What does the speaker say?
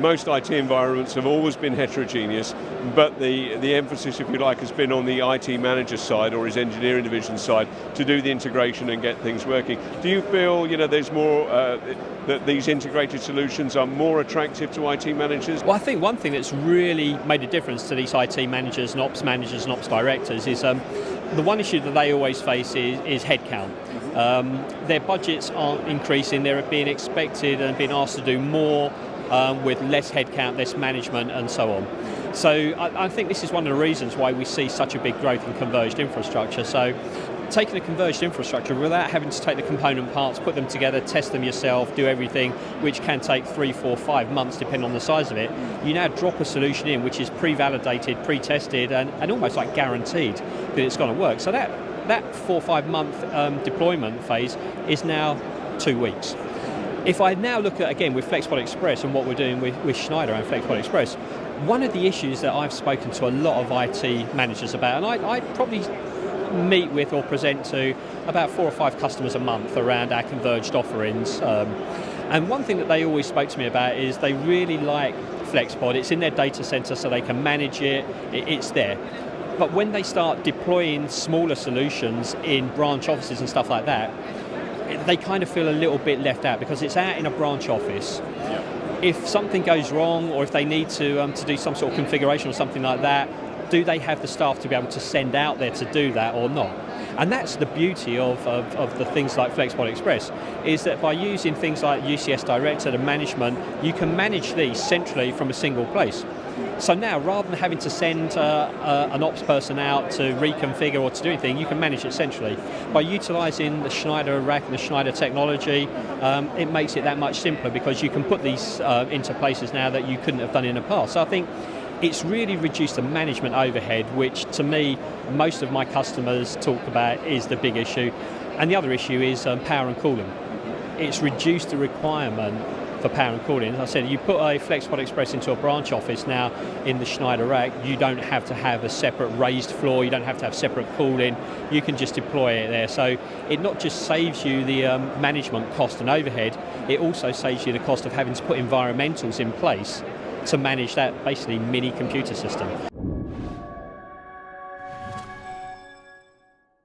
most IT environments have always been heterogeneous, but the emphasis, if you like, has been on the IT manager side or his engineering division side to do the integration and get things working. Do you feel there's more, that these integrated solutions are more attractive to IT managers? Well, I think one thing that's really made a difference to these IT managers and ops directors is the one issue that they always face is headcount. Their budgets aren't increasing, they're being expected and being asked to do more with less headcount, less management and so on. So I think this is one of the reasons why we see such a big growth in converged infrastructure. So taking a converged infrastructure without having to take the component parts, put them together, test them yourself, do everything, which can take 3, 4, 5 months depending on the size of it, you now drop a solution in which is pre-validated, pre-tested and almost like guaranteed that it's going to work. So that 4 or 5 month deployment phase is now 2 weeks. If I now look at, again, with FlexPod Express and what we're doing with Schneider and FlexPod Express, one of the issues that I've spoken to a lot of IT managers about, and I probably meet with or present to about 4 or 5 customers a month around our converged offerings. And one thing that they always spoke to me about is they really like FlexPod. It's in their data center so they can manage it, it's there. But when they start deploying smaller solutions in branch offices and stuff like that, they kind of feel a little bit left out because it's out in a branch office. If something goes wrong or if they need to do some sort of configuration or something like that, do they have the staff to be able to send out there to do that or not? And that's the beauty of the things like FlexPod Express, is that by using things like UCS Director, the management, you can manage these centrally from a single place. So now, rather than having to send an ops person out to reconfigure or to do anything, you can manage it centrally. By utilising the Schneider rack and the Schneider technology, it makes it that much simpler because you can put these into places now that you couldn't have done in the past. So I think it's really reduced the management overhead, which to me, most of my customers talk about is the big issue. And the other issue is power and cooling. It's reduced the requirement for power and cooling. As I said, you put a FlexPod Express into a branch office now in the Schneider rack, you don't have to have a separate raised floor, you don't have to have separate cooling, you can just deploy it there. So it not just saves you the management cost and overhead, it also saves you the cost of having to put environmentals in place to manage that basically mini computer system.